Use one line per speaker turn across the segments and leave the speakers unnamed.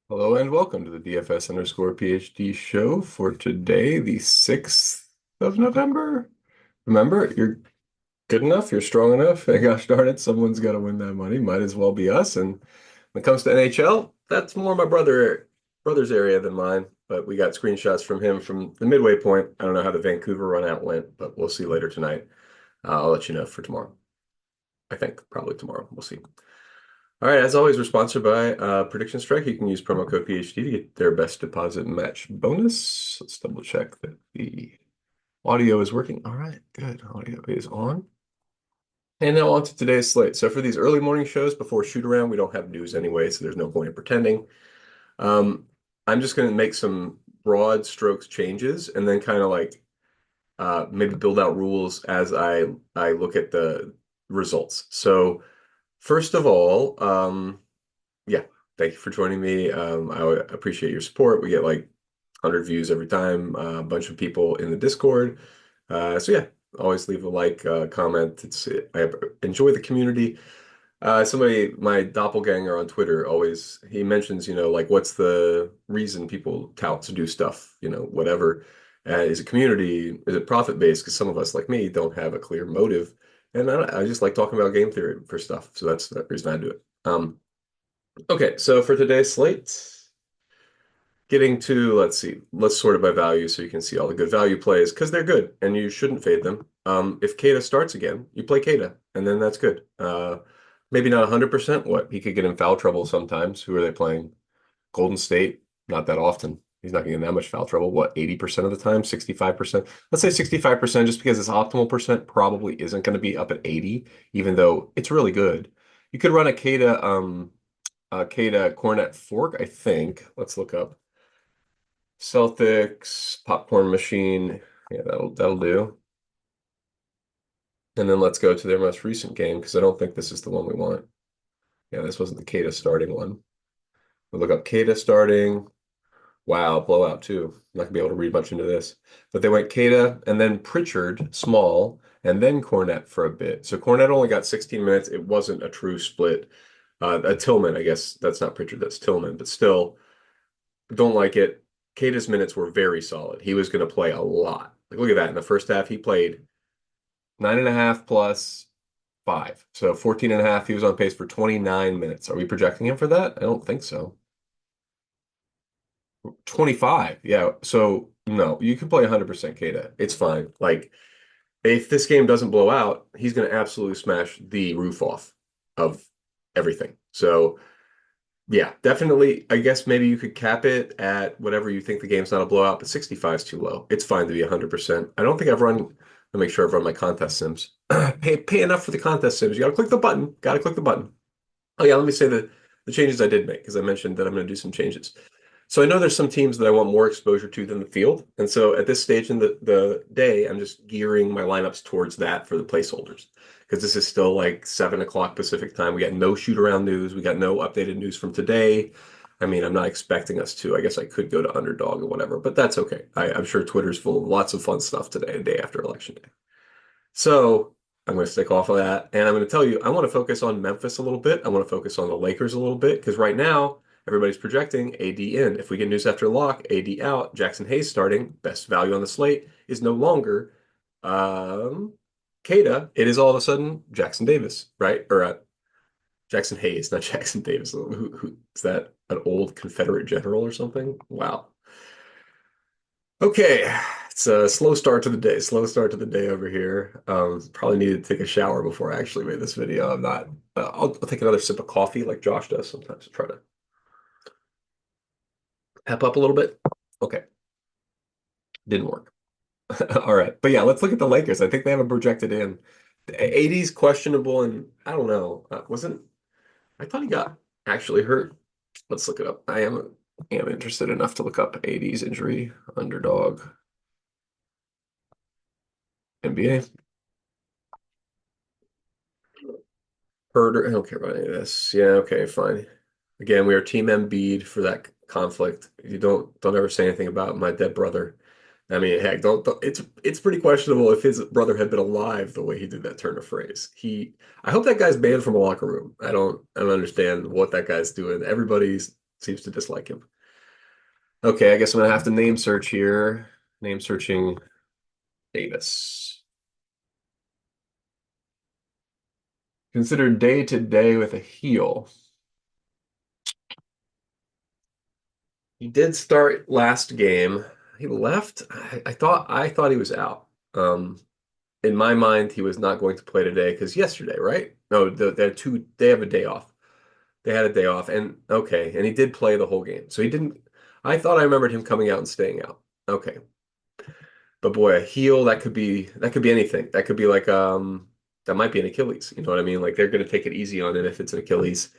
Hello and welcome to the DFS underscore PhD show for today, the 6th of November. Remember, you're good enough, you're strong enough, and gosh darn it, someone's got to win that money. Might as well be us. And when it comes to NHL, that's more my brother's area than mine. But we got screenshots from him from the midway point. I don't know how the Vancouver run out went, but we'll see later tonight. I'll let you know for tomorrow. I think probably tomorrow. We'll see. All right, as always, we're sponsored by Prediction Strike. You can use promo code PhD to get their best deposit match bonus. Let's double check that the audio is working. All right, good. Audio is on. And now on to today's slate. So for these early morning shows before shoot around, we don't have news anyway, so there's no point in pretending. Um, I'm just going to make some broad strokes changes and then kind of like maybe build out rules as I look at the results. So first of all, yeah, thank you for joining me. I would appreciate your support. We get like 100 views every time, a bunch of people in the Discord. So yeah, always leave a like, comment. I enjoy the community. My doppelganger on Twitter, always he mentions, like what's the reason people tout to do stuff, whatever. Is it community? Is it profit based? Because some of us, like me, don't have a clear motive, and I just like talking about game theory for stuff. So that's the reason I do it. Okay, so for today's slate, getting to, let's see, let's sort it by value so you can see all the good value plays because they're good and you shouldn't fade them. If Queta starts again, you play Queta and then that's good. Maybe not 100%. What? He could get in foul trouble sometimes. Who are they playing? Golden State? Not that often. He's not getting that much foul trouble. What, 80% of the time? 65%? Let's say 65% just because his optimal percent probably isn't going to be up at 80, even though it's really good. You could run a Queta Cornet Fork, I think. Let's look up. Celtics, Popcorn Machine. Yeah, that'll do. And then let's go to their most recent game because I don't think this is the one we want. Yeah, this wasn't the Queta starting one. We'll look up Queta starting. Wow, blowout too. I'm not gonna be able to read much into this. But they went Queta and then Pritchard, small, and then Cornet for a bit. So Cornet only got 16 minutes. It wasn't a true split. A Tillman, I guess that's not Pritchard, that's Tillman, but still. Don't like it. Queta's minutes were very solid. He was going to play a lot. Like, look at that. In the first half, he played 9.5 plus 5. So 14 and a half. He was on pace for 29 minutes. Are we projecting him for that? I don't think so. 25. Yeah. So no, you can play 100% Queta. It's fine. Like, if this game doesn't blow out, he's going to absolutely smash the roof off of everything. So yeah, definitely. I guess maybe you could cap it at whatever you think the game's not a blowout, but 65 is too low. It's fine to be 100%. I don't think I've run, I'll make sure I've run my contest sims. Pay enough for the contest sims. You got to click the button. Got to click the button. Oh yeah, let me say the changes I did make because I mentioned that I'm going to do some changes. So I know there's some teams that I want more exposure to than the field. And so at this stage in the day, I'm just gearing my lineups towards that for the placeholders. Because this is still like 7 o'clock Pacific time. We got no shoot around news. We got no updated news from today. I mean, I'm not expecting us to. I guess I could go to underdog or whatever, but that's okay. I'm sure Twitter's full of lots of fun stuff today, day after election day. So I'm going to stick off of that. And I'm going to tell you, I want to focus on Memphis a little bit. I want to focus on the Lakers a little bit because right now, everybody's projecting AD in. If we get news after lock, AD out, Jackson Hayes starting, best value on the slate is no longer um, Queta. It is all of a sudden Jackson Davis, right? Or Jackson Hayes, not Jackson Davis. Who is that? An old Confederate general or something? Wow. Okay, it's a slow start to the day. Slow start to the day over here. Probably needed to take a shower before I actually made this video. I'm not. I'll take another sip of coffee like Josh does sometimes to try to pep up a little bit. Okay, didn't work. All right, but yeah, let's look at the Lakers. I think they have a projected in. The 80's questionable, and I don't know. Wasn't I thought he got actually hurt? Let's look it up. I am interested enough to look up 80's injury underdog NBA. Herder, I don't care about any of this. Yeah, okay, fine. Again, we are Team Embiid for that conflict. You don't ever say anything about my dead brother. I mean, heck, don't it's pretty questionable if his brother had been alive the way he did that turn of phrase. I hope that guy's banned from a locker room. I don't understand what that guy's doing. Everybody's seems to dislike him. Okay, I guess I'm gonna have to name search here. Name searching Davis. Considered day to day with a heel. He did start last game. He left. I thought he was out. In my mind, he was not going to play today because yesterday, right? No, they have a day off. They had a day off, and okay, and he did play the whole game. So he didn't. I thought I remembered him coming out and staying out. Okay, but boy, a heel that could be anything. That could be like that might be an Achilles. You know what I mean? Like they're going to take it easy on it if it's an Achilles.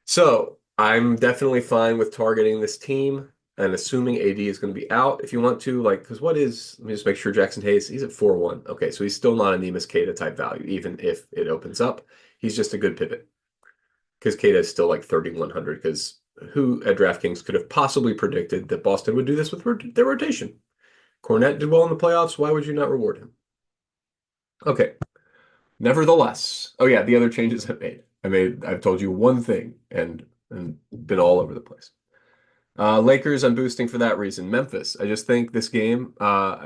So I'm definitely fine with targeting this team and assuming AD is going to be out. If you want to, like, because let me just make sure Jackson Hayes, he's at 4-1. Okay, so he's still not a Nemus Queta type value, even if it opens up. He's just a good pivot because Queta is still like 3,100. Because who at DraftKings could have possibly predicted that Boston would do this with their rotation? Cornette did well in the playoffs. Why would you not reward him? Okay. Nevertheless, oh yeah, the other changes I've told you one thing and been all over the place. Lakers, I'm boosting for that reason. Memphis, I just think this game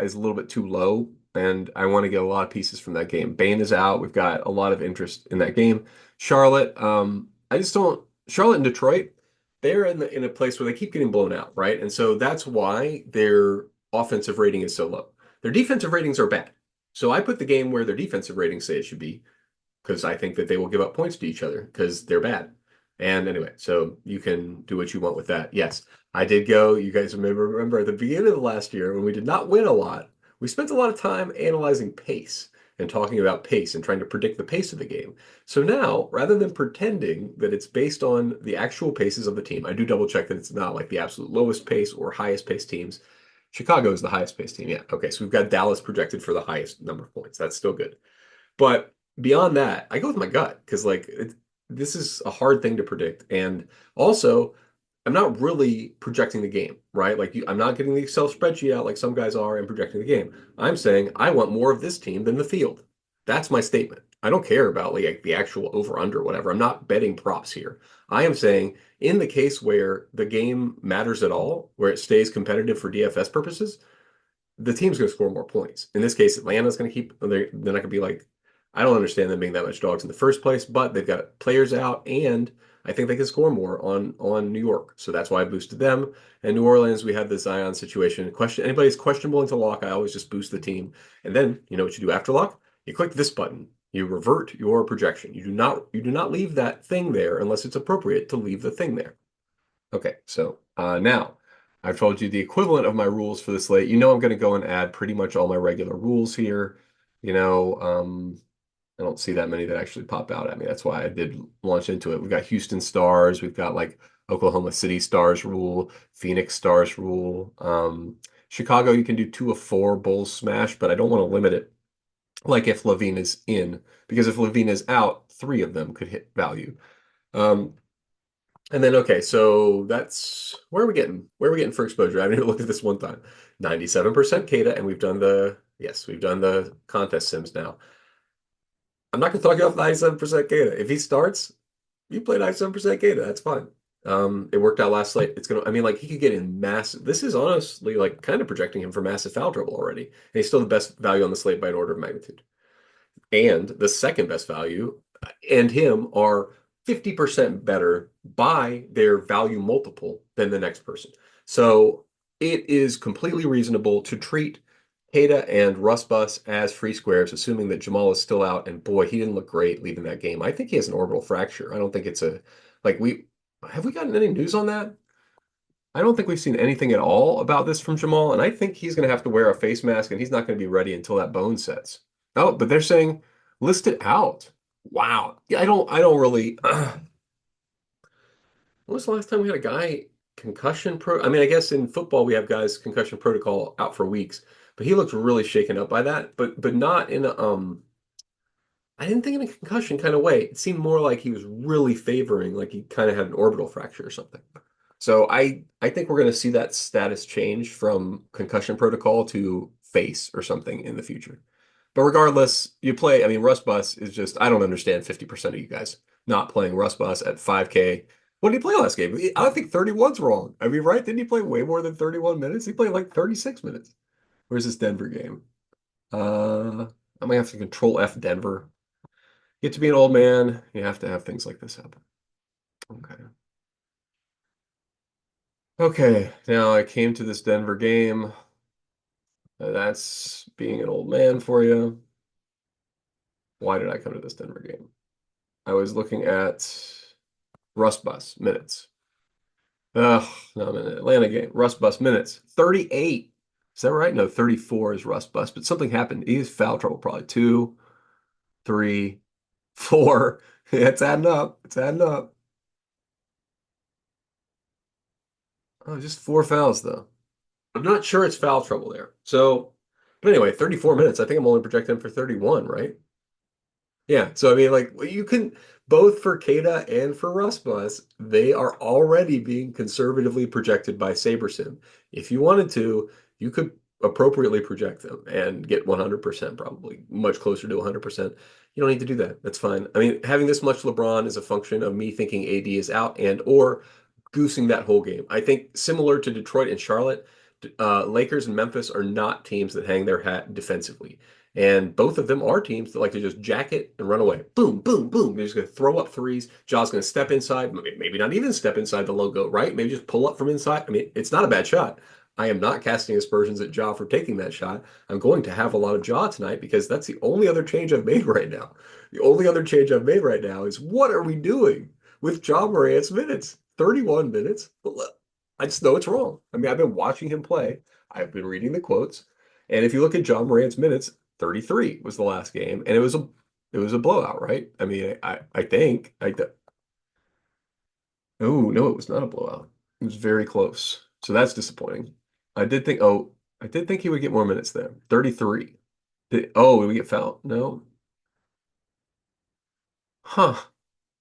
is a little bit too low, and I want to get a lot of pieces from that game. Bane is out. We've got a lot of interest in that game. Charlotte, I just don't. Charlotte and Detroit, they're in a place where they keep getting blown out, right? And so that's why their offensive rating is so low. Their defensive ratings are bad. So I put the game where their defensive ratings say it should be because I think that they will give up points to each other because they're bad. And anyway, so you can do what you want with that. Yes, I did go. You guys remember at the beginning of the last year when we did not win a lot, we spent a lot of time analyzing pace and talking about pace and trying to predict the pace of the game. So now, rather than pretending that it's based on the actual paces of the team, I do double check that it's not like the absolute lowest pace or highest pace teams. Chicago is the highest pace team. Yeah. Okay. So we've got Dallas projected for the highest number of points. That's still good. But beyond that, I go with my gut because this is a hard thing to predict. And also, I'm not really projecting the game, right? I'm not getting the Excel spreadsheet out like some guys are and projecting the game. I'm saying I want more of this team than the field. That's my statement. I don't care about like the actual over under whatever. I'm not betting props here. I am saying in the case where the game matters at all, where it stays competitive for DFS purposes, the team's going to score more points. In this case, Atlanta's going to keep, they're not going to be like, I don't understand them being that much dogs in the first place, but they've got players out and I think they can score more on New York. So that's why I boosted them. And New Orleans, we have the Zion situation. Anybody's questionable into lock, I always just boost the team. And then you know what you do after lock? You click this button. You revert your projection. You do not leave that thing there unless it's appropriate to leave the thing there. Okay, so now I've told you the equivalent of my rules for the slate. You know I'm going to go and add pretty much all my regular rules here. You know, I don't see that many that actually pop out at me. That's why I did launch into it. We've got Houston Stars. We've got like Oklahoma City Stars rule, Phoenix Stars rule. Chicago, you can do 2 of 4 Bulls smash, but I don't want to limit it. Like if Levine is in, because if Levine is out, 3 of them could hit value. Um, and then, okay, so that's where are we getting? Where are we getting for exposure? I haven't even looked at this one time. 97% Queta, and we've done the contest sims now. I'm not going to talk you off 97% Queta. If he starts, you play 97% Queta. That's fine. It worked out last slate. I mean, like he could get in massive. This is honestly like kind of projecting him for massive foul trouble already. And he's still the best value on the slate by an order of magnitude. And the second best value and him are 50% better by their value multiple than the next person. So it is completely reasonable to treat Queta and Russ Bus as free squares, assuming that Jamal is still out. And boy, he didn't look great leaving that game. I think he has an orbital fracture. I don't think it's a like we have we gotten any news on that? I don't think we've seen anything at all about this from Jamal, and I think he's going to have to wear a face mask, and he's not going to be ready until that bone sets. Oh, but they're saying list it out. Wow. Yeah, I don't really. When was the last time we had a guy concussion pro? I mean, I guess in football we have guys concussion protocol out for weeks, but he looked really shaken up by that. But not in a I didn't think in a concussion kind of way. It seemed more like he was really favoring, like he kind of had an orbital fracture or something. So I think we're going to see that status change from concussion protocol to face or something in the future. But regardless, you play. I mean, Russ Bus is just I don't understand 50% of you guys not playing Russ Bus at 5K. What did he play last game? I don't think 31's wrong. I mean, right? Didn't he play way more than 31 minutes? He played like 36 minutes. Where's this Denver game? I might have to control F Denver. Get to be an old man, you have to have things like this happen. Okay. Okay, now I came to this Denver game. That's being an old man for you. Why did I come to this Denver game? I was looking at Russ Bus minutes. Ugh, no, I'm in an Atlanta game. Russ Bus minutes. 38. Is that right? No, 34 is Russ Bus, but something happened. He has foul trouble probably. Two, three, four. It's adding up. It's adding up. Oh, just four fouls though. I'm not sure it's foul trouble there. So, but anyway, 34 minutes. I think I'm only projecting for 31, right? Yeah. So, I mean, like, you can both for Queta and for Rustbus, they are already being conservatively projected by SaberSim. If you wanted to, you could appropriately project them and get 100%, probably much closer to 100%. You don't need to do that. That's fine. I mean, having this much LeBron is a function of me thinking AD is out and or goosing that whole game. I think similar to Detroit and Charlotte, Lakers and Memphis are not teams that hang their hat defensively. And both of them are teams that like to just jack it and run away. Boom, boom, boom. They're just going to throw up threes. Jaw's going to step inside, maybe not even step inside the logo, right? Maybe just pull up from inside. I mean, it's not a bad shot. I am not casting aspersions at Jaw for taking that shot. I'm going to have a lot of Jaw tonight because that's the only other change I've made right now. The only other change I've made right now is what are we doing with Jaw Morant's minutes? 31 minutes? I just know it's wrong. I mean, I've been watching him play. I've been reading the quotes. And if you look at John Morant's minutes, 33 was the last game, and it was a blowout, right? I mean, I think oh no, it was not a blowout. It was very close. So that's disappointing. I did think he would get more minutes there. 33. Did we get fouled? No. Huh.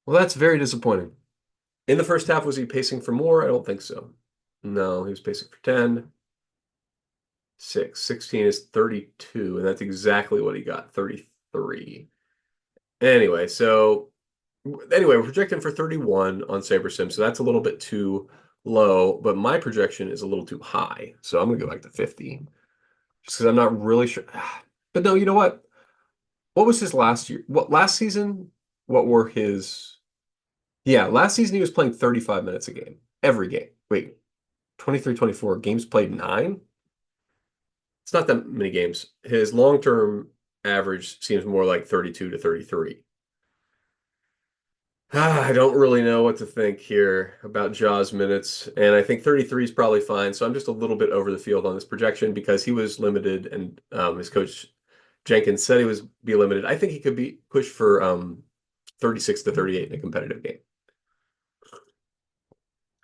Well, that's very disappointing. In the first half, was he pacing for more? I don't think so. No, he was pacing for 10. 6. 16 is 32, and that's exactly what he got, 33. Anyway, we're projecting for 31 on SaberSim, so that's a little bit too low, but my projection is a little too high. So I'm gonna go back to 50 just because I'm not really sure. But no, you know what? What was his last year? What last season? What were his? Yeah, last season he was playing 35 minutes a game, every game. Wait, 23, 24 games played nine? It's not that many games. His long-term average seems more like 32 to 33. I don't really know what to think here about Jaws minutes, and I think 33 is probably fine. So I'm just a little bit over the field on this projection because he was limited, and his coach Jenkins said he was be limited. I think he could be pushed for 36 to 38 in a competitive game,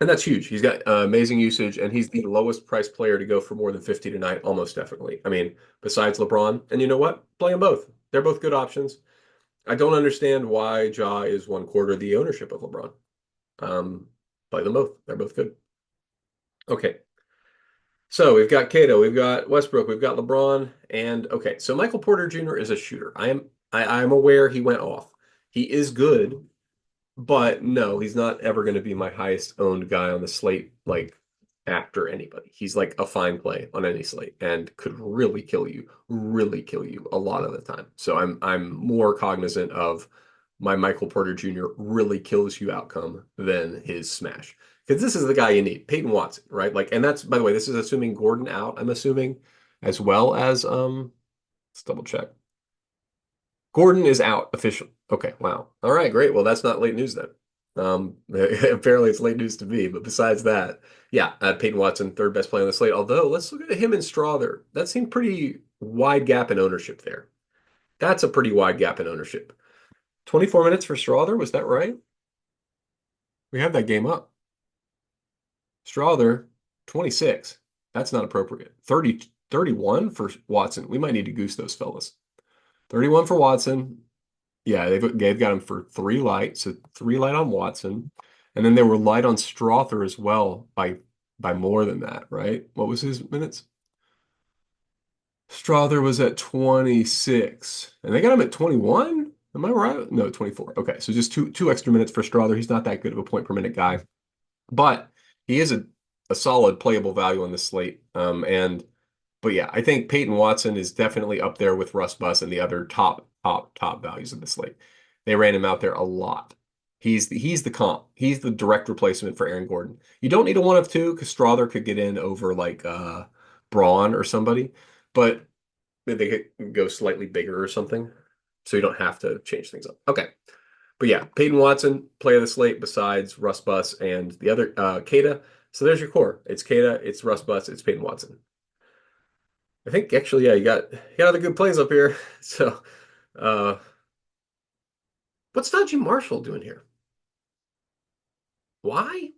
and that's huge. He's got amazing usage, and he's the lowest priced player to go for more than 50 tonight, almost definitely. I mean, besides LeBron, and you know what? Play them both. They're both good options. I don't understand why Ja is one quarter the ownership of LeBron. Um, Play them both. They're both good. Okay. So we've got Cato, we've got Westbrook, we've got LeBron, and okay. So Michael Porter Jr. is a shooter. I am aware he went off. He is good, but no, he's not ever going to be my highest owned guy on the slate, like after anybody. He's like a fine play on any slate and could really kill you a lot of the time. So I'm more cognizant of my Michael Porter Jr. really kills you outcome than his smash. Because this is the guy you need, Peyton Watson, right? Like, and that's by the way, this is assuming Gordon out, I'm assuming, as well as let's double check. Gordon is out officially. Okay, wow. All right, great. Well, that's not late news then. Apparently it's late news to me, but besides that, yeah, Peyton Watson, third best player on the slate. Although, let's look at him and Straw there. That seemed pretty wide gap in ownership there. That's a pretty wide gap in ownership. 24 minutes for Strawther, was that right? We have that game up. Strawther, 26. That's not appropriate. 30, 31 for Watson. We might need to goose those fellas. 31 for Watson. Yeah, they've got him for 3 light, so 3 light on Watson. And then they were light on Strawther as well by more than that, right? What was his minutes? Strawther was at 26. And they got him at 21? Am I right? No, 24. Okay, so just two extra minutes for Strother. He's not that good of a point per minute guy, but he is a solid playable value on the slate. But yeah, I think Peyton Watson is definitely up there with Russ Buss and the other top values of the slate. They ran him out there a lot. He's the comp. He's the direct replacement for Aaron Gordon. You don't need a one of two because Strother could get in over like Braun or somebody, but they could go slightly bigger or something. So you don't have to change things up. Okay. But yeah, Peyton Watson, play of the slate besides Russ Buss and the other Queta. So there's your core. It's Queta, it's Russ Buss, it's Peyton Watson. I think actually, yeah, you got other good plays up here. So uh what's Najee Marshall doing here? Why?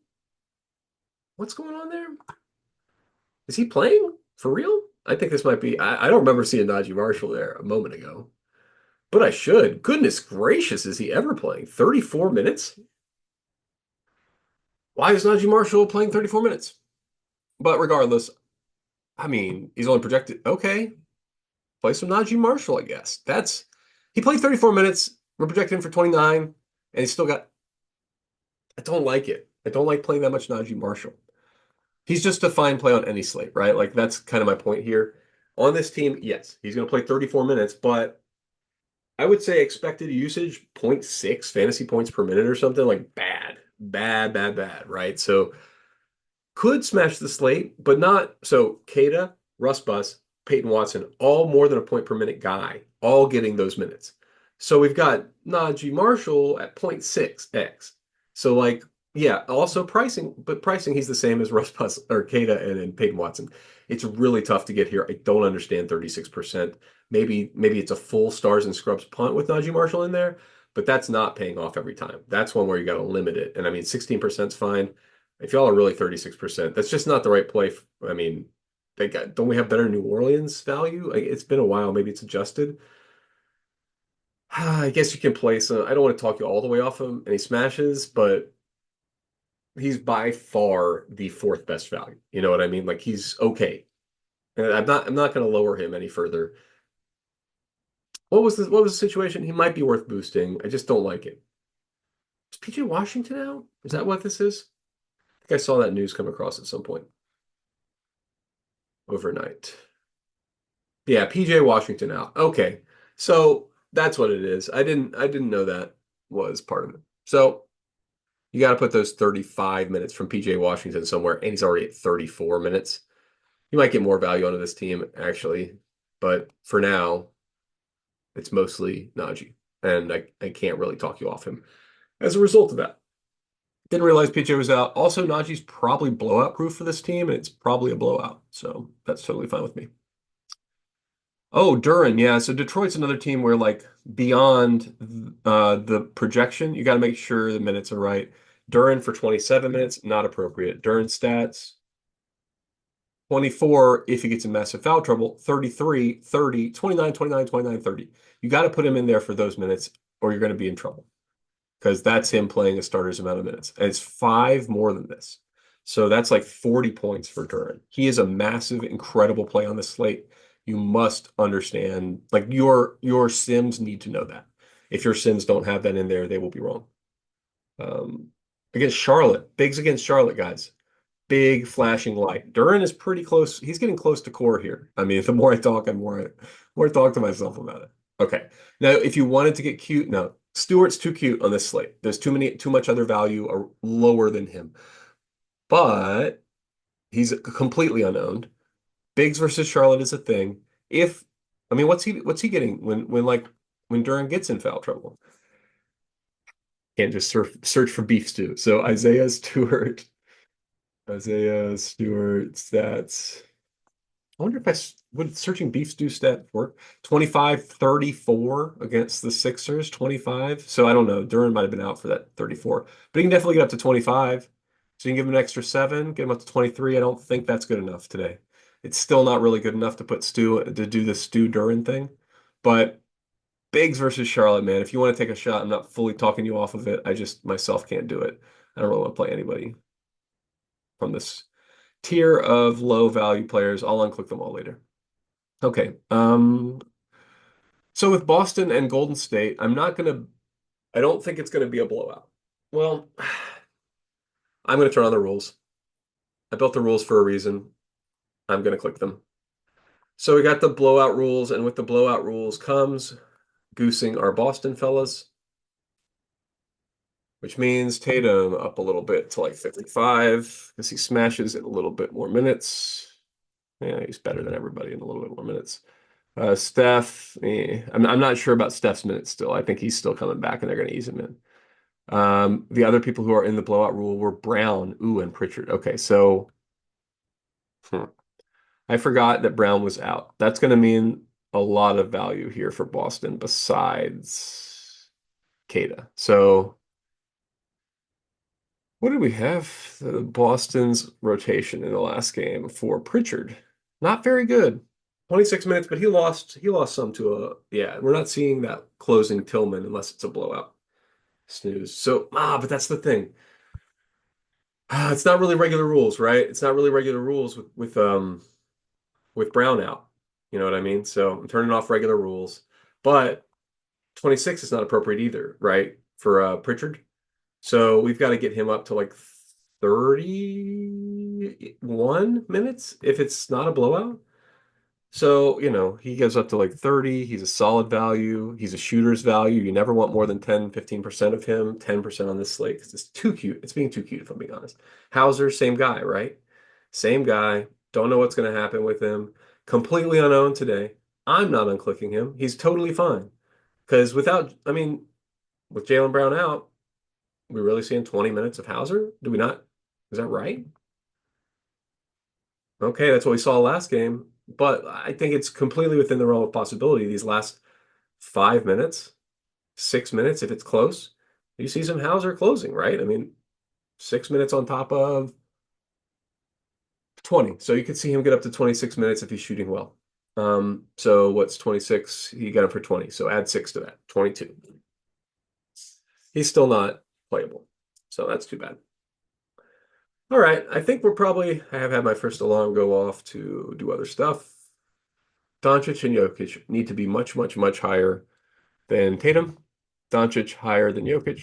What's going on there? Is he playing for real? I think this might be I don't remember seeing Najee Marshall there a moment ago. But I should. Goodness gracious, is he ever playing? 34 minutes? Why is Najee Marshall playing 34 minutes? But regardless, I mean, he's only projected. Okay, play some Najee Marshall, I guess. He played 34 minutes. We're projecting him for 29, and he's still got. I don't like it. I don't like playing that much Najee Marshall. He's just a fine play on any slate, right? Like that's kind of my point here. On this team, yes, he's going to play 34 minutes, but I would say expected usage zero point 0.6 fantasy points per minute or something like bad, bad, bad, bad, right? So could smash the slate, but not so. Queta, Russ Buss, Peyton Watson, all more than a point per minute guy, all getting those minutes. So we've got Najee Marshall at 0.6x. So like, yeah, also pricing, but pricing he's the same as Russ Buss or Queta and Peyton Watson. It's really tough to get here. I don't understand 36%. Maybe it's a full stars and scrubs punt with Najee Marshall in there, but that's not paying off every time. That's one where you got to limit it. And I mean, 16% is fine. If y'all are really 36%, that's just not the right play. I mean, don't we have better New Orleans value? Like, it's been a while. Maybe it's adjusted. I guess you can play some. I don't want to talk you all the way off him, and he smashes, but he's by far the fourth best value. You know what I mean? Like he's okay. And I'm not going to lower him any further. What was the situation? He might be worth boosting. I just don't like it. Is PJ Washington out? Is that what this is? I think I saw that news come across at some point overnight. Yeah, PJ Washington out. Okay. So that's what it is. I didn't know that was part of it. So you got to put those 35 minutes from PJ Washington somewhere, and he's already at 34 minutes. You might get more value out of this team, actually. But for now, it's mostly Najee. And I can't really talk you off him as a result of that. Didn't realize PJ was out. Also, Najee's probably blowout proof for this team, and it's probably a blowout. So that's totally fine with me. Oh, Duren, yeah. So Detroit's another team where like beyond the projection, you got to make sure the minutes are right. Duren for 27 minutes, not appropriate. Duren stats, 24 if he gets in massive foul trouble, 33, 30, 29, 29, 29, 30. You got to put him in there for those minutes or you're going to be in trouble because that's him playing a starter's amount of minutes. And it's five more than this. So that's like 40 points for Duren. He is a massive, incredible play on the slate. You must understand, like your Sims need to know that. If your Sims don't have that in there, they will be wrong. Um, Against Charlotte, bigs against Charlotte, guys. Big flashing light. Duren is pretty close. He's getting close to core here. I mean, the more I talk, more I talk to myself about it. Okay. Now, if you wanted to get cute, no. Stewart's too cute on this slate. There's too much other value or lower than him. But he's completely unowned. Bigs versus Charlotte is a thing. If I mean, what's he getting when Duren gets in foul trouble? Can't just search for beef stew. So Isaiah Stewart stats. I wonder if would searching beef stew stat work? 25, 34 against the Sixers, 25. So I don't know. Duren might have been out for that 34, but he can definitely get up to 25. So you can give him an extra seven, get him up to 23. I don't think that's good enough today. It's still not really good enough to put Stu to do the Stu Duren thing. But Bigs versus Charlotte, man. If you want to take a shot, I'm not fully talking you off of it. I just myself can't do it. I don't really want to play anybody from this tier of low value players. I'll unclick them all later. Okay. So with Boston and Golden State, I don't think it's gonna be a blowout. Well, I'm gonna turn on the rules. I built the rules for a reason. I'm gonna click them. So we got the blowout rules, and with the blowout rules comes goosing our Boston fellas, which means Tatum up a little bit to like 55 because he smashes it a little bit more minutes. Yeah, he's better than everybody in a little bit more minutes. Steph, I'm not sure about Steph's minutes still. I think he's still coming back and they're going to ease him in. The other people who are in the blowout rule were Brown, ooh, and Pritchard. Okay, so hmm, I forgot that Brown was out. That's going to mean a lot of value here for Boston besides Queta. So what did we have? Boston's rotation in the last game for Pritchard. Not very good. 26 minutes, but he lost some to a yeah, we're not seeing that closing Tillman unless it's a blowout. Snooze. So but that's the thing. It's not really regular rules, right? It's not really regular rules with Brown out. You know what I mean? So I'm turning off regular rules. But 26 is not appropriate either, right? For Pritchard. So we've got to get him up to like 31 minutes if it's not a blowout. So, he goes up to like 30. He's a solid value. He's a shooter's value. You never want more than 10, 15% of him, 10% on this slate because it's too cute. It's being too cute, if I'm being honest. Hauser, same guy, right? Same guy. Don't know what's going to happen with him. Completely unowned today. I'm not unclicking him. He's totally fine. Because with Jaylen Brown out, we're really seeing 20 minutes of Hauser? Do we not? Is that right? Okay, that's what we saw last game. But I think it's completely within the realm of possibility. These last 5 minutes, 6 minutes, if it's close, you see some Hauser closing, right? 6 minutes on top of 20. So you could see him get up to 26 minutes if he's shooting well. So what's 26? He got him for 20. So add six to that, 22. He's still not playable. So that's too bad. All right, I think I have had my first alarm go off to do other stuff. Doncic and Jokic need to be much, much, much higher than Tatum. Doncic higher than Jokic.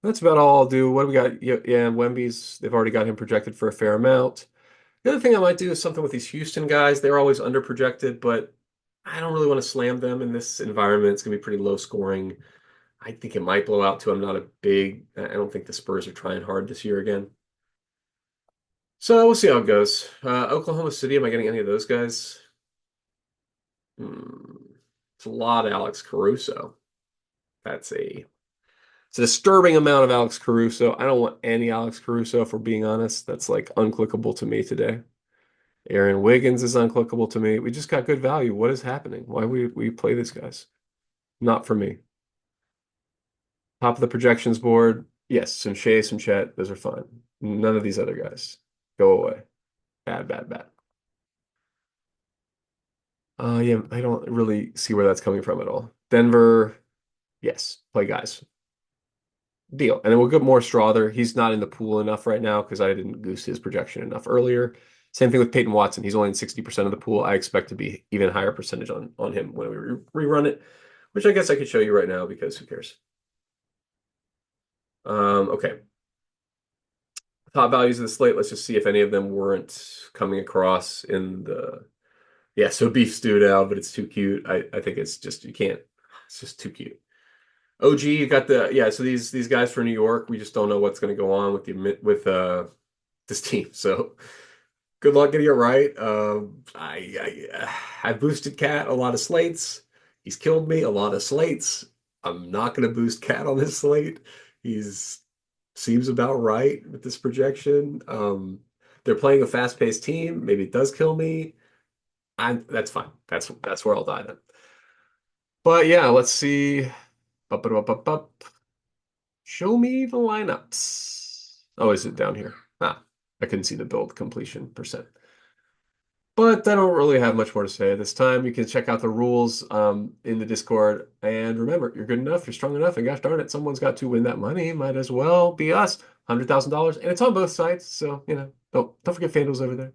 That's about all I'll do. What do we got? Yeah, Wemby's, they've already got him projected for a fair amount. The other thing I might do is something with these Houston guys. They're always underprojected, but I don't really want to slam them in this environment. It's going to be pretty low scoring. I think it might blow out too. I don't think the Spurs are trying hard this year again. So we'll see how it goes. Oklahoma City, am I getting any of those guys? It's a lot of Alex Caruso. It's a disturbing amount of Alex Caruso. I don't want any Alex Caruso, if we're being honest. That's like unclickable to me today. Aaron Wiggins is unclickable to me. We just got good value. What is happening? Why we play these guys? Not for me. Top of the projections board. Yes, some Shea, some Chet. Those are fine. None of these other guys. Go away. Bad, bad, bad. Yeah, I don't really see where that's coming from at all. Denver, yes, play guys. Deal. And then we'll get more Strawther. He's not in the pool enough right now because I didn't goose his projection enough earlier. Same thing with Peyton Watson. He's only in 60% of the pool. I expect to be even higher percentage on him when we rerun it, which I guess I could show you right now because who cares? Okay. Top values of the slate. Let's just see if any of them weren't coming across in the yeah, so beef stew now, but it's too cute. I think it's just you can't. It's just too cute. OG, you got so these guys for New York, we just don't know what's going to go on with this team. So good luck getting it right. I boosted Cat a lot of slates. He's killed me a lot of slates. I'm not going to boost Cat on this slate. He's seems about right with this projection. They're playing a fast-paced team. Maybe it does kill me. That's fine. That's where I'll die then. But yeah, let's see. Up, up, up, up. Show me the lineups. Oh, is it down here? I couldn't see the build completion percent. But I don't really have much more to say this time. You can check out the rules in the Discord. And remember, you're good enough, you're strong enough, and gosh darn it, someone's got to win that money. Might as well be us. $100,000. And it's on both sides. So, don't forget FanDuel's over there.